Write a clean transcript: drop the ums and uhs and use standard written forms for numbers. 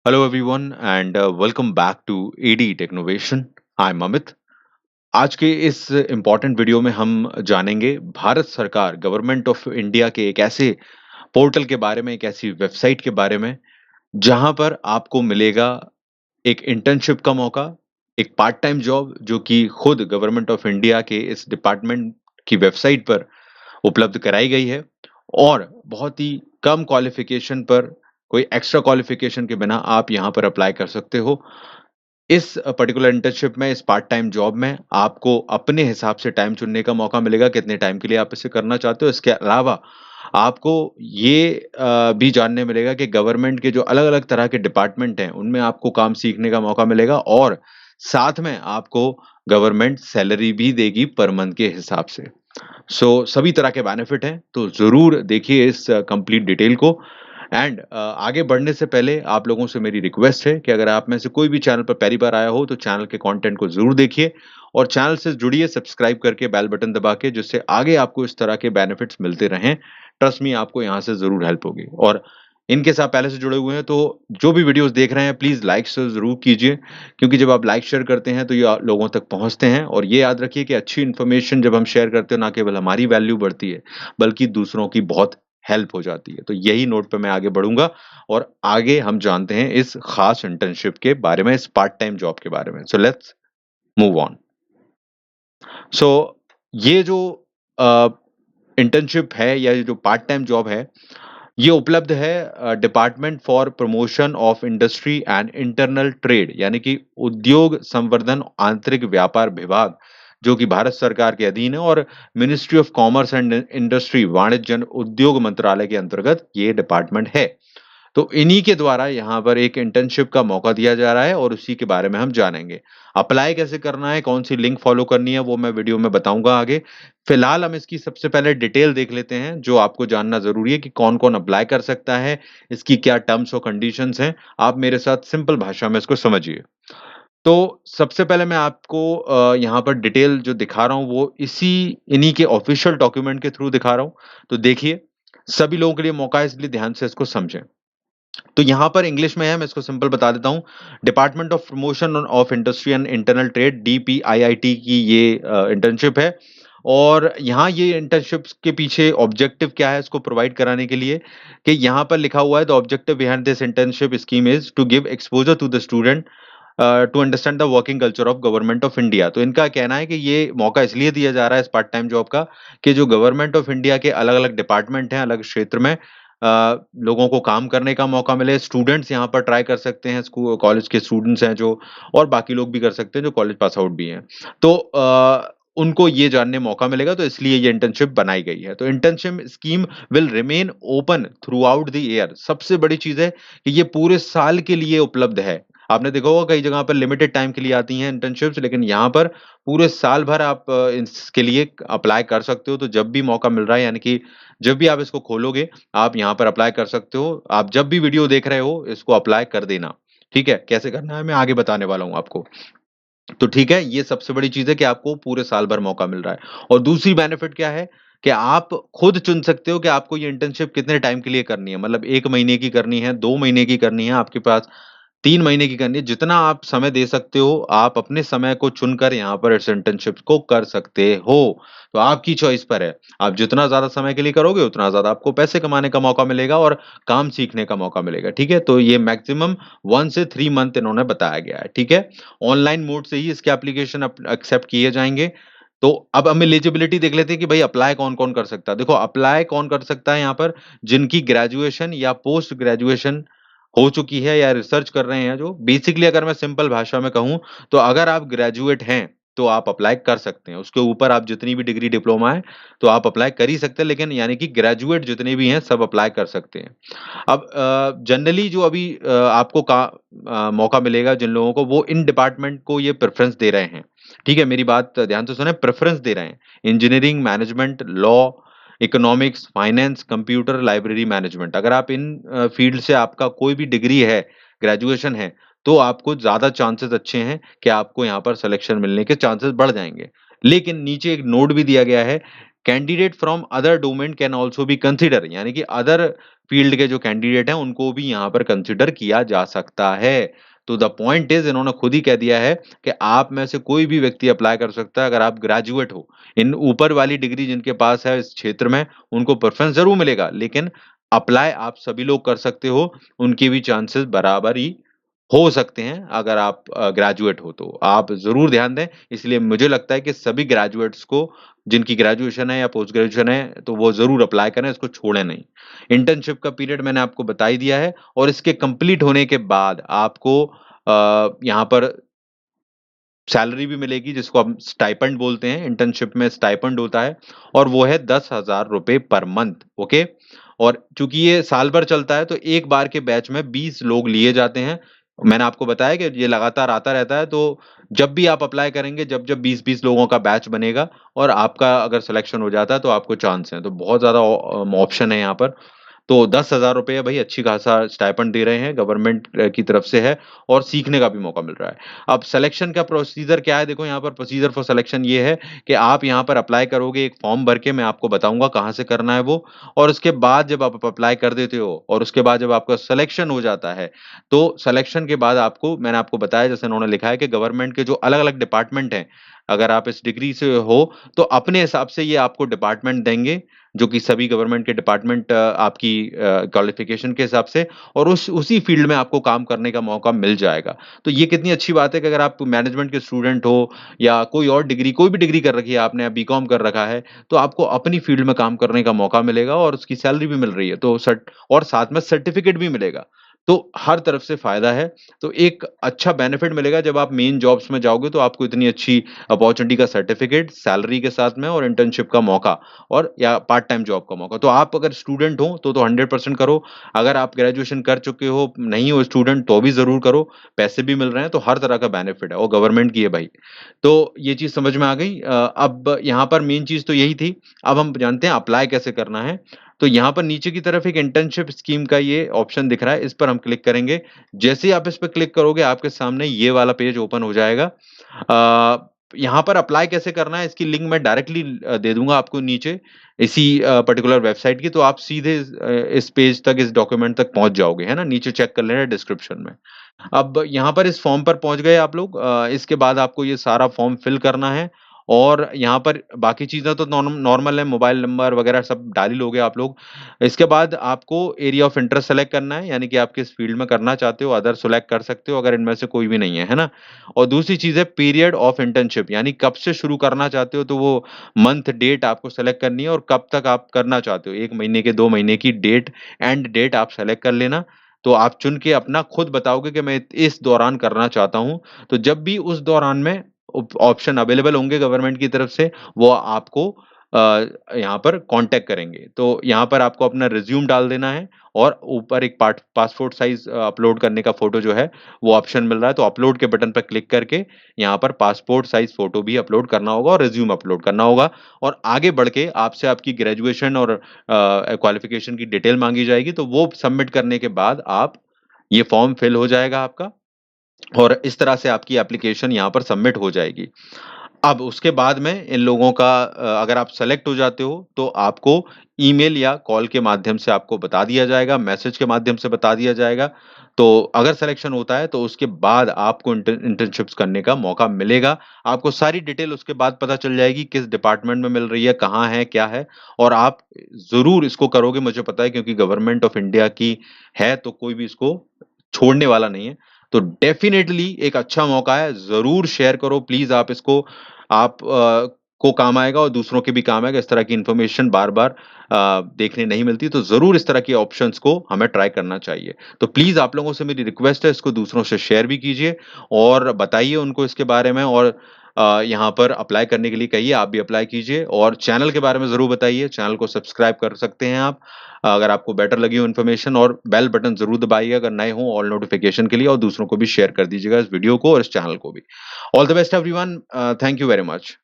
Hello everyone and welcome back to AD Technovation. I'm Amit. आज के इस important video में हम जानेंगे भारत सरकार गवर्नमेंट ऑफ इंडिया के एक ऐसे पोर्टल के बारे में, एक ऐसी वेबसाइट के बारे में जहां पर आपको मिलेगा एक इंटर्नशिप का मौका, एक पार्ट टाइम जॉब जो कि खुद गवर्नमेंट ऑफ इंडिया के इस डिपार्टमेंट की वेबसाइट पर उपलब्ध कराई गई है और बहुत ही कम क्वालिफिकेशन पर, कोई एक्स्ट्रा क्वालिफिकेशन के बिना आप यहाँ पर अप्लाई कर सकते हो। इस पर्टिकुलर इंटर्नशिप में, इस पार्ट टाइम जॉब में आपको अपने हिसाब से टाइम चुनने का मौका मिलेगा, कितने टाइम के लिए आप इसे करना चाहते हो। इसके अलावा आपको ये भी जानने मिलेगा कि गवर्नमेंट के जो अलग-अलग तरह के डिपार्टमेंट हैं, उनमें आपको काम सीखने का मौका मिलेगा और साथ में आपको गवर्नमेंट सैलरी भी देगी पर मंथ के हिसाब से। सभी तरह के बेनिफिट हैं, तो ज़रूर देखिए इस कंप्लीट डिटेल को। एंड आगे बढ़ने से पहले आप लोगों से मेरी रिक्वेस्ट है कि अगर आप में से कोई भी चैनल पर पहली बार आया हो तो चैनल के कंटेंट को ज़रूर देखिए और चैनल से जुड़िए सब्सक्राइब करके बेल बटन दबा के, जिससे आगे आपको इस तरह के बेनिफिट्स मिलते रहें। ट्रस्ट मी, आपको यहाँ से ज़रूर हेल्प होगी। और इनके साथ पहले से जुड़े हुए हैं तो जो भी वीडियोस देख रहे हैं प्लीज़ लाइक से ज़रूर कीजिए, क्योंकि जब आप लाइक शेयर करते हैं तो ये लोगों तक पहुँचते हैं। और ये याद रखिए कि अच्छी इन्फॉर्मेशन जब हम शेयर करते हैं, ना केवल हमारी वैल्यू बढ़ती है बल्कि दूसरों की बहुत हेल्प हो जाती है। तो यही नोट पे मैं आगे बढ़ूँगा और आगे हम जानते हैं इस खास इंटर्नशिप के बारे में, इस पार्ट टाइम जॉब के बारे में। So let's move on. So ये जो अ, इंटर्नशिप है या ये जो पार्ट टाइम जॉब है, ये उपलब्ध है department for promotion of industry and internal trade, यानी कि उद्योग संवर्धन आंतरिक व्यापार विभाग, जो कि भारत सरकार के अधीन है, और ministry of commerce and industry, वाणिज्य एवं उद्योग मंत्रालय के अंतर्गत ये डिपार्टमेंट है। तो इन्हीं के द्वारा यहाँ पर एक इंटर्नशिप का मौका दिया जा रहा है और उसी के बारे में हम जानेंगे। अप्लाई कैसे करना है, कौन सी लिंक फॉलो करनी है, वो मैं वीडियो में बताऊंगा आगे। फिलहाल हम इसकी सबसे पहले डिटेल देख लेते हैं, जो आपको जानना जरूरी है कि कौन-कौन अप्लाई कर सकता है, इसकी क्या टर्म्स और कंडीशंस हैं। आप मेरे साथ सिंपल भाषा में इसको समझिए। तो सबसे पहले मैं आपको यहाँ पर डिटेल जो दिखा रहा हूँ वो इन्हीं के ऑफिशियल डॉक्यूमेंट के थ्रू दिखा रहा हूँ। तो देखिए, सभी लोगों के लिए मौका है, इसलिए ध्यान से इसको समझें। तो यहाँ पर इंग्लिश में है, मैं इसको सिंपल बता देता हूँ। Department of promotion of industry and internal trade, DPIIT की ये इंटर्नशिप है। और यहाँ ये इंटर्नशिप के पीछे ऑब्जेक्टिव क्या है इसको प्रोवाइड कराने के लिए, कि यहाँ पर लिखा हुआ है, the objective behind this internship scheme is to give exposure to the student to understand the working culture of government of India. तो इनका कहना है कि ये मौका इसलिए दिया जा रहा है इस पार्ट टाइम जॉब का, कि जो गवर्नमेंट ऑफ इंडिया के अलग-अलग डिपार्टमेंट हैं, अलग क्षेत्र में लोगों को काम करने का मौका मिले। स्टूडेंट्स यहाँ पर ट्राई कर सकते हैं, स्कूल कॉलेज के स्टूडेंट्स हैं जो, और बाकी लोग भी कर सकते हैं जो कॉलेज पास आउट भी हैं। तो उनको ये जानने मौका मिलेगा, तो इसलिए ये इंटर्नशिप बनाई गई है। तो internship scheme will remain open through out the year. सबसे बड़ी चीज़ है कि ये पूरे साल के लिए उपलब्ध है। आपने देखा होगा कई जगह पर लिमिटेड टाइम के लिए आती हैं इंटर्नशिप्स, लेकिन यहाँ पर पूरे साल भर आप इसके लिए अप्लाई कर सकते हो। तो जब भी मौका मिल रहा है, यानी कि जब भी आप इसको खोलोगे, आप यहाँ पर अप्लाई कर सकते हो। आप जब भी वीडियो देख रहे हो, इसको अप्लाई कर देना। ठीक है? कैसे करना है मैं आगे बताने वाला हूँ आपको। तो ठीक है, ये सबसे बड़ी चीज़ है कि आपको पूरे साल भर मौका मिल रहा है। और दूसरी बेनिफिट क्या है कि आप खुद चुन सकते हो कि आपको ये इंटर्नशिप कितने टाइम के लिए करनी है। मतलब 1 महीने की करनी है, 2 महीने की करनी है, आपके पास 3 महीने की करनी है। जितना आप समय दे सकते हो, आप अपने समय को चुनकर यहाँ पर इस इंटर्नशिप को कर सकते हो। तो आपकी चॉइस पर है। आप जितना ज़्यादा समय के लिए करोगे, उतना ज़्यादा आपको पैसे कमाने का मौका मिलेगा और काम सीखने का मौका मिलेगा। ठीक है? तो ये मैक्सिमम 1 से 3 मंथ इन्होंने बताया गया है। ठीक है? ऑनलाइन मोड से ही इसके एप्लीकेशन एक्सेप्ट किए जाएँगे। तो अब हम एलिजिबिलिटी देख लेते हैं कि भाई अप्लाई कौन-कौन कर सकता है। देखो, अप्लाई कौन कर सकता है यहाँ पर, जिनकी ग्रेजुएशन या पोस्ट ग्रेजुएशन हो चुकी है या रिसर्च कर रहे हैं जो। बेसिकली अगर मैं सिंपल भाषा में कहूँ, तो अगर आप ग्रेजुएट हैं, तो आप अप्लाई कर सकते हैं। उसके ऊपर आप जितनी भी डिग्री डिप्लोमा है, तो आप अप्लाई कर ही सकते हैं, लेकिन यानी कि ग्रेजुएट जितने भी हैं, सब अप्लाई कर सकते हैं। अब जनरली जो अभी आपको मौका मिलेगा जिन लोगों को, वो इन डिपार्टमेंट को ये प्रेफ़रेंस दे रहे हैं। ठीक है? मेरी बात ध्यान से सुनें, प्रेफ़रेंस दे रहे हैं। Engineering, management, law, economics, finance, computer, library management. अगर आप इन फ़ील्ड से आपका कोई भी डिग्री है, ग्रेजुएशन है, तो आपको ज़्यादा चांसेस अच्छे हैं कि आपको यहाँ पर सिलेक्शन मिलने के चांसेस बढ़ जाएँगे। लेकिन नीचे एक नोट भी दिया गया है candidate from other domain can also be consider, यानी कि अदर फील्ड के जो कैंडिडेट हैं उनको भी यहाँ पर कंसिडर किया जा सकता है। तो द पॉइंट इज, इन्होंने खुद ही कह दिया है कि आप में से कोई भी व्यक्ति अप्लाई कर सकता है अगर आप ग्रेजुएट हो। इन ऊपर वाली डिग्री जिनके पास है इस क्षेत्र में उनको प्रेफरेंस जरूर मिलेगा, लेकिन अप्लाई आप सभी लोग कर सकते हो, उनके भी चांसेस बराबर ही हो सकते हैं अगर आप ग्रेजुएट हो तो। आप ज़रूर ध्यान दें, इसलिए मुझे लगता है कि सभी ग्रेजुएट्स को, जिनकी ग्रेजुएशन है या पोस्ट ग्रेजुएशन है, तो वो ज़रूर अप्लाई करें, इसको छोड़ें नहीं। इंटर्नशिप का पीरियड मैंने आपको बता ही दिया है और इसके कंप्लीट होने के बाद आपको यहाँ पर सैलरी भी मिलेगी जिसको हम स्टाइपेंड बोलते हैं। इंटर्नशिप में स्टाइपेंड होता है और वो है 10,000 रुपए पर मंथ। ओके, और चूंकि ये साल भर चलता है तो एक बार के बैच में 20 लोग लिए जाते हैं। मैंने आपको बताया कि ये लगातार आता रहता है, तो जब भी आप अप्लाई करेंगे, जब जब 20-20 लोगों का बैच बनेगा और आपका अगर सिलेक्शन हो जाता है तो आपको चांस है। तो बहुत ज्यादा ऑप्शन है यहाँ पर। तो 10,000 रुपये भाई अच्छी खासा स्टाइपेंड दे रहे हैं, गवर्नमेंट की तरफ से है और सीखने का भी मौका मिल रहा है। अब सिलेक्शन का प्रोसीजर क्या है? देखो यहाँ पर प्रोसीजर फॉर सिलेक्शन ये है कि आप यहाँ पर अप्लाई करोगे एक फॉर्म भर के, मैं आपको बताऊँगा कहाँ से करना है वो। और उसके बाद जब आप अप्लाई कर देते हो और उसके बाद जब आपका सिलेक्शन हो जाता है, तो सिलेक्शन के बाद आपको, मैंने आपको बताया जैसे उन्होंने लिखा है कि गवर्नमेंट के जो अलग-अलग डिपार्टमेंट हैं, अगर आप इस डिग्री से हो, तो अपने हिसाब से ये आपको डिपार्टमेंट देंगे, जो कि सभी गवर्नमेंट के डिपार्टमेंट आपकी क्वालिफ़िकेशन के हिसाब से, और उसी फ़ील्ड में आपको काम करने का मौका मिल जाएगा। तो ये कितनी अच्छी बात है कि अगर आप मैनेजमेंट के स्टूडेंट हो या कोई और डिग्री, कोई भी डिग्री कर रखी है आपने, बीकॉम कर रखा है, तो आपको अपनी फ़ील्ड में काम करने का मौका मिलेगा और उसकी सैलरी भी मिल रही है। तो सर्ट और साथ में सर्टिफ़िकेट भी मिलेगा। तो हर तरफ से फ़ायदा है। तो एक अच्छा बेनिफिट मिलेगा जब आप मेन जॉब्स में जाओगे, तो आपको इतनी अच्छी अपॉर्च्युनिटी का सर्टिफ़िकेट, सैलरी के साथ में और इंटर्नशिप का मौका और या पार्ट टाइम जॉब का मौका। तो आप अगर स्टूडेंट हो तो 100% करो। अगर आप ग्रेजुएशन कर चुके हो, नहीं हो स्टूडेंट, तो भी ज़रूर करो। पैसे भी मिल रहे हैं, तो हर तरह का बेनिफिट है और गवर्नमेंट की है भाई। तो ये चीज़ समझ में आ गई। अब यहाँ पर मेन चीज़ तो यही थी। अब हम जानते हैं अप्लाई कैसे करना है। तो यहाँ पर नीचे की तरफ एक इंटर्नशिप स्कीम का ये ऑप्शन दिख रहा है, इस पर हम क्लिक करेंगे। जैसे ही आप इस पे क्लिक करोगे, आपके सामने ये वाला पेज ओपन हो जाएगा। यहाँ पर अप्लाई कैसे करना है, इसकी लिंक मैं डायरेक्टली दे दूँगा आपको नीचे, इसी पर्टिकुलर वेबसाइट की, तो आप सीधे इस पेज तक, इस डॉक्यूमेंट तक पहुँच जाओगे, है ना? नीचे चेक कर लेना डिस्क्रिप्शन में। अब यहाँ पर इस फॉर्म पर पहुँच गए आप लोग, इसके बाद आपको ये सारा फॉर्म फिल करना है और यहाँ पर बाकी चीज़ें तो नॉर्मल है, मोबाइल नंबर वगैरह सब डाल ही लोगे आप लोग। इसके बाद आपको एरिया ऑफ इंटरेस्ट सेलेक्ट करना है, यानी कि आप किस फील्ड में करना चाहते हो, अदर सेलेक्ट कर सकते हो अगर इनमें से कोई भी नहीं है, है ना? और दूसरी चीज़ है पीरियड ऑफ इंटर्नशिप, यानी कब से शुरू करना चाहते हो, तो वो मंथ, डेट आपको सेलेक्ट करनी है और कब तक आप करना चाहते हो। 1 महीने के, 2 महीने की डेट, एंड डेट आप सेलेक्ट कर लेना। तो आप चुन के अपना खुद बताओगे कि मैं इस दौरान करना चाहता हूँ। तो जब भी उस दौरान में ऑप्शन अवेलेबल होंगे गवर्नमेंट की तरफ से, वो आपको अ, यहाँ पर कॉन्टैक्ट करेंगे। तो यहाँ पर आपको अपना रिज़्यूम डाल देना है और ऊपर एक पासपोर्ट साइज़ अपलोड करने का फ़ोटो जो है, वो ऑप्शन मिल रहा है, तो अपलोड के बटन पर क्लिक करके यहाँ पर पासपोर्ट साइज़ फ़ोटो भी अपलोड करना होगा और रिज़्यूम अपलोड करना होगा। और आगे बढ़ के आपसे आपकी ग्रेजुएशन और क्वालिफ़िकेशन की डिटेल माँगी जाएगी, तो वो सबमिट करने के बाद आप, ये फ़ॉर्म फिल हो जाएगा आपका और इस तरह से आपकी एप्लीकेशन यहाँ पर सबमिट हो जाएगी। अब उसके बाद में इन लोगों का अगर आप सेलेक्ट हो जाते हो, तो आपको ईमेल या कॉल के माध्यम से आपको बता दिया जाएगा, मैसेज के माध्यम से बता दिया जाएगा। तो अगर सिलेक्शन होता है, तो उसके बाद आपको इंटर्नशिप्स करने का मौका मिलेगा। आपको सारी डिटेल उसके बाद पता चल जाएगी, किस डिपार्टमेंट में मिल रही है, कहाँ है, क्या है, और आप ज़रूर इसको करोगे, मुझे पता है, क्योंकि गवर्नमेंट ऑफ इंडिया की है, तो कोई भी इसको छोड़ने वाला नहीं है। तो डेफ़िनेटली एक अच्छा मौका है, ज़रूर शेयर करो प्लीज़ आप इसको। आप को काम आएगा और दूसरों के भी काम आएगा। इस तरह की इन्फॉर्मेशन बार-बार देखने नहीं मिलती, तो ज़रूर इस तरह के ऑप्शंस को हमें ट्राई करना चाहिए। तो प्लीज़ आप लोगों से मेरी रिक्वेस्ट है, इसको दूसरों से शेयर भी कीजिए और बताइए उनको इसके बारे में, और यहाँ पर अप्लाई करने के लिए कहिए, आप भी अप्लाई कीजिए और चैनल के बारे में ज़रूर बताइए। चैनल को सब्सक्राइब कर सकते हैं आप, अगर आपको बेटर लगी हो इन्फॉर्मेशन, और बेल बटन ज़रूर दबाइए अगर नए हों, ऑल नोटिफ़िकेशन के लिए, और दूसरों को भी शेयर कर दीजिएगा इस वीडियो को और इस चैनल को भी। All the best everyone, thank you very much.